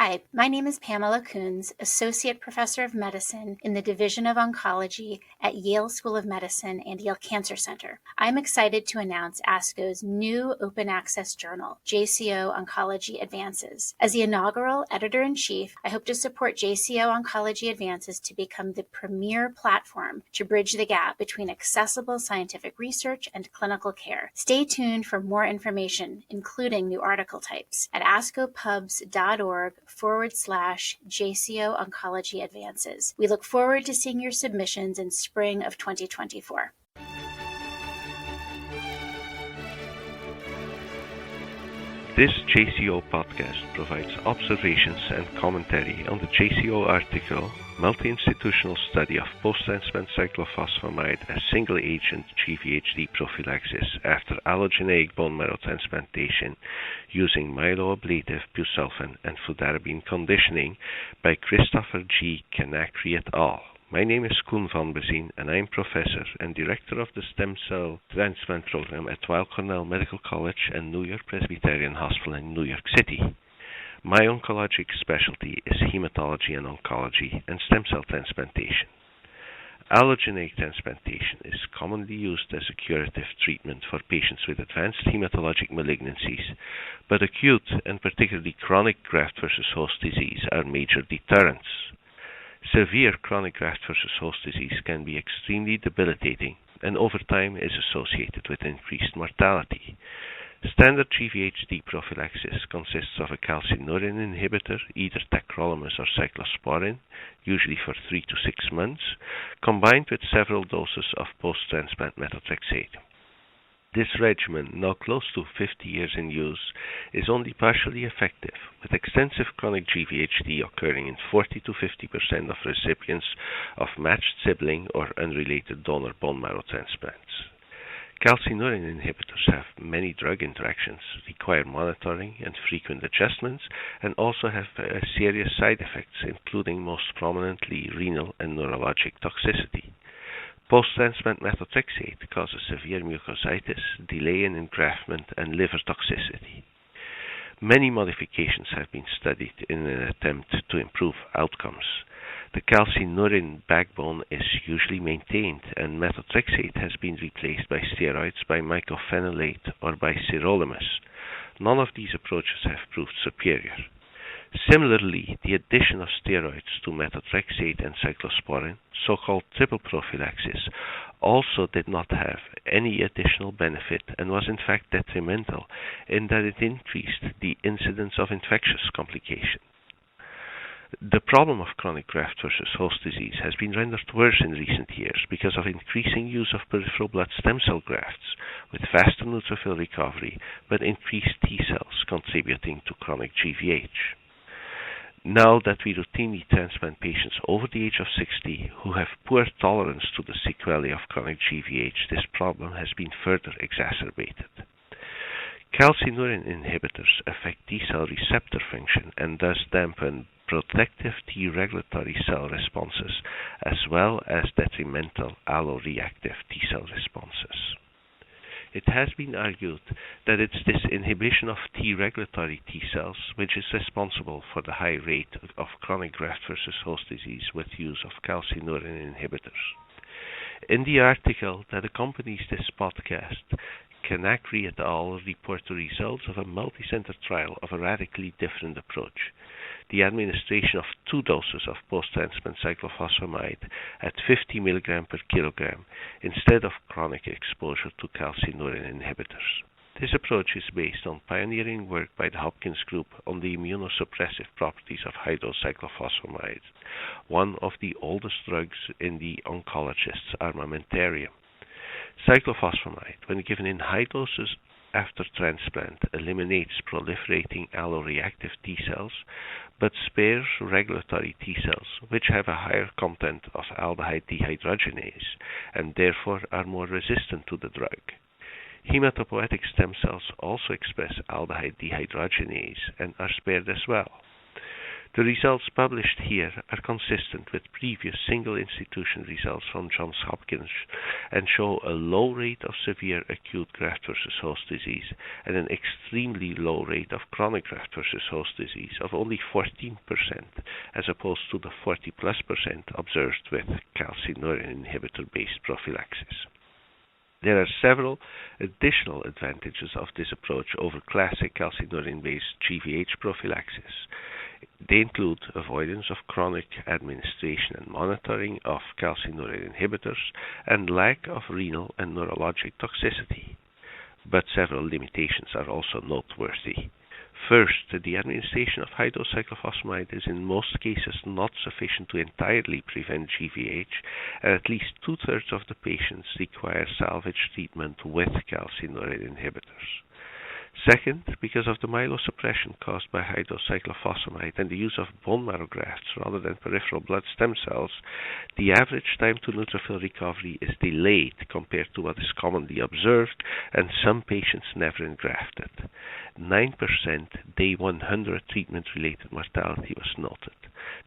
Hi, my name is Pamela Coons, Associate Professor of Medicine in the Division of Oncology at Yale School of Medicine and Yale Cancer Center. I'm excited to announce ASCO's new open access journal, JCO Oncology Advances. As the inaugural editor-in-chief, I hope to support JCO Oncology Advances to become the premier platform to bridge the gap between accessible scientific research and clinical care. Stay tuned for more information, including new article types, at ascopubs.org/JCO Oncology Advances. We look forward to seeing your submissions in spring of 2024. This JCO podcast provides observations and commentary on the JCO article, Multi-Institutional Study of Post-Transplant Cyclophosphamide as Single-Agent GVHD Prophylaxis after Allogeneic Bone Marrow Transplantation using Myeloablative Busulfan and Fludarabine Conditioning by Christopher G. Kanakri et al. My name is Koen van Bezien and I am Professor and Director of the Stem Cell Transplant Program at Weill Cornell Medical College and New York Presbyterian Hospital in New York City. My oncologic specialty is hematology and oncology and stem cell transplantation. Allogeneic transplantation is commonly used as a curative treatment for patients with advanced hematologic malignancies, but acute and particularly chronic graft-versus-host disease are major deterrents. Severe chronic graft-versus-host disease can be extremely debilitating and over time is associated with increased mortality. Standard GVHD prophylaxis consists of a calcineurin inhibitor, either tacrolimus or cyclosporin, usually for 3 to 6 months, combined with several doses of post-transplant methotrexate. This regimen, now close to 50 years in use, is only partially effective, with extensive chronic GVHD occurring in 40 to 50% of recipients of matched sibling or unrelated donor bone marrow transplants. Calcineurin inhibitors have many drug interactions, require monitoring and frequent adjustments, and also have serious side effects, including most prominently renal and neurologic toxicity. Post-transplant methotrexate causes severe mucositis, delay in engraftment, and liver toxicity. Many modifications have been studied in an attempt to improve outcomes. The calcineurin backbone is usually maintained, and methotrexate has been replaced by steroids, by mycophenolate, or by sirolimus. None of these approaches have proved superior. Similarly, the addition of steroids to methotrexate and cyclosporin, so-called triple prophylaxis, also did not have any additional benefit and was in fact detrimental in that it increased the incidence of infectious complications. The problem of chronic graft-versus-host disease has been rendered worse in recent years because of increasing use of peripheral blood stem cell grafts with faster neutrophil recovery but increased T cells contributing to chronic GVH. Now that we routinely transplant patients over the age of 60 who have poor tolerance to the sequelae of chronic GVH, this problem has been further exacerbated. Calcineurin inhibitors affect T cell receptor function and thus dampen protective T regulatory cell responses as well as detrimental alloreactive T cell responses. It has been argued that it's this inhibition of T regulatory T cells which is responsible for the high rate of chronic graft-versus-host disease with use of calcineurin inhibitors. In the article that accompanies this podcast, Kanakri et al. Report the results of a multi-center trial of a radically different approach. The administration of 2 doses of post-transplant cyclophosphamide at 50 mg per kilogram instead of chronic exposure to calcineurin inhibitors. This approach is based on pioneering work by the Hopkins Group on the immunosuppressive properties of high-dose cyclophosphamide, one of the oldest drugs in the oncologist's armamentarium. Cyclophosphamide, when given in high doses after transplant, eliminates proliferating alloreactive T cells, but spares regulatory T cells, which have a higher content of aldehyde dehydrogenase and therefore are more resistant to the drug. Hematopoietic stem cells also express aldehyde dehydrogenase and are spared as well. The results published here are consistent with previous single-institution results from Johns Hopkins and show a low rate of severe acute graft-versus-host disease and an extremely low rate of chronic graft-versus-host disease of only 14%, as opposed to the 40+% observed with calcineurin inhibitor-based prophylaxis. There are several additional advantages of this approach over classic calcineurin-based GVH prophylaxis. They include avoidance of chronic administration and monitoring of calcineurin inhibitors and lack of renal and neurologic toxicity. But several limitations are also noteworthy. First, the administration of high-dose cyclophosphamide is in most cases not sufficient to entirely prevent GVH, and at least 2/3 of the patients require salvage treatment with calcineurin inhibitors. Second, because of the myelosuppression caused by high-dose cyclophosphamide and the use of bone marrow grafts rather than peripheral blood stem cells, the average time to neutrophil recovery is delayed compared to what is commonly observed, and some patients never engrafted. 9% day 100 treatment-related mortality was noted.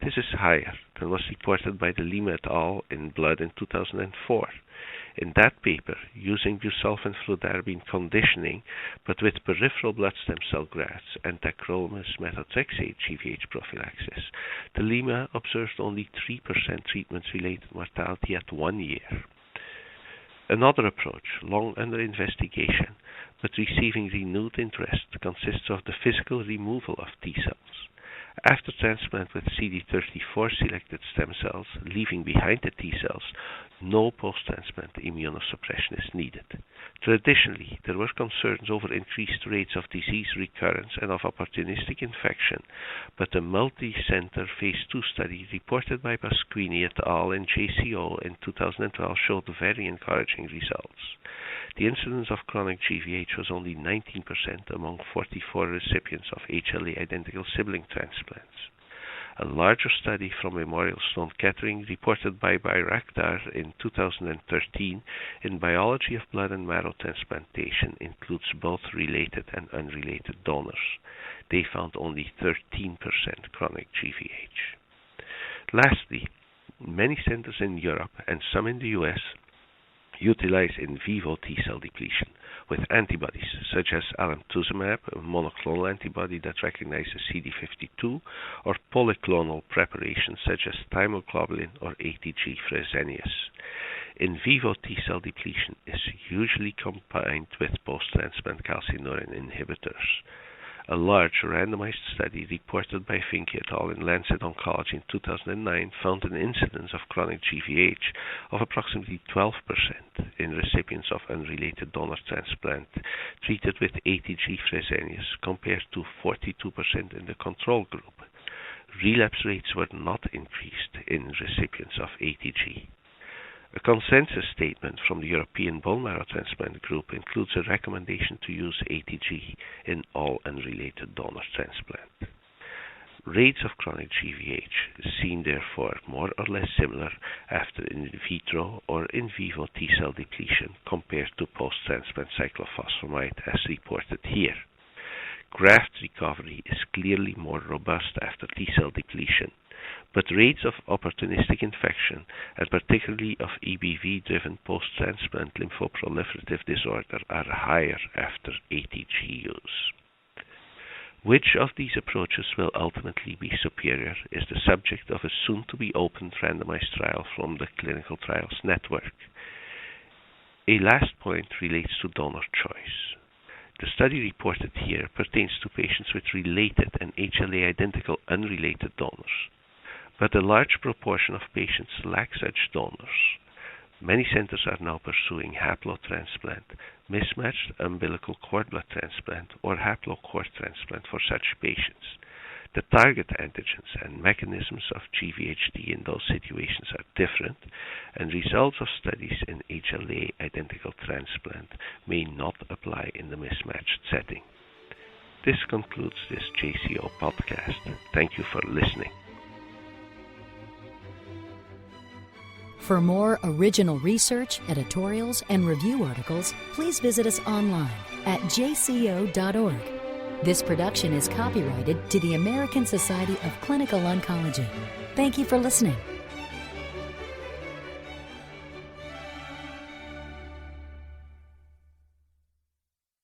This is higher than was reported by de Lima et al. In Blood in 2004. In that paper, using busulfan fludarabine conditioning, but with peripheral blood stem cell grafts and tacrolimus methotrexate GVH prophylaxis, de Lima observed only 3% treatment-related mortality at 1 year. Another approach, long under investigation, but receiving renewed interest, consists of the physical removal of T cells. After transplant with CD34 selected stem cells, leaving behind the T cells, no post-transplant immunosuppression is needed. Traditionally, there were concerns over increased rates of disease recurrence and of opportunistic infection, but a multi-center phase 2 study reported by Pasquini et al. In JCO in 2012 showed very encouraging results. The incidence of chronic GVH was only 19% among 44 recipients of HLA-identical sibling transplants. A larger study from Memorial Sloan Kettering, reported by Bayraktar in 2013 in Biology of Blood and Marrow Transplantation, includes both related and unrelated donors. They found only 13% chronic GVH. Lastly, many centers in Europe and some in the US utilize in vivo T-cell depletion with antibodies such as alemtuzumab, a monoclonal antibody that recognizes CD52, or polyclonal preparations such as thymoglobulin or ATG Fresenius. In vivo T-cell depletion is usually combined with post-transplant calcineurin inhibitors. A large randomized study reported by Finke et al. In Lancet Oncology in 2009 found an incidence of chronic GVH of approximately 12% in recipients of unrelated donor transplant treated with ATG Fresenius compared to 42% in the control group. Relapse rates were not increased in recipients of ATG. A consensus statement from the European Bone Marrow Transplant Group includes a recommendation to use ATG in all unrelated donor transplant. Rates of chronic GVH seem therefore more or less similar after in vitro or in vivo T-cell depletion compared to post-transplant cyclophosphamide as reported here. Graft recovery is clearly more robust after T-cell depletion, but rates of opportunistic infection, and particularly of EBV-driven post-transplant lymphoproliferative disorder, are higher after ATG use. Which of these approaches will ultimately be superior is the subject of a soon-to-be opened randomized trial from the Clinical Trials Network. A last point relates to donor choice. The study reported here pertains to patients with related and HLA-identical unrelated donors, but a large proportion of patients lack such donors. Many centers are now pursuing haplotransplant, mismatched umbilical cord blood transplant, or haplocord transplant for such patients. The target antigens and mechanisms of GVHD in those situations are different, and results of studies in HLA-identical transplant may not apply in the mismatched setting. This concludes this JCO podcast. Thank you for listening. For more original research, editorials, and review articles, please visit us online at jco.org. This production is copyrighted to the American Society of Clinical Oncology. Thank you for listening.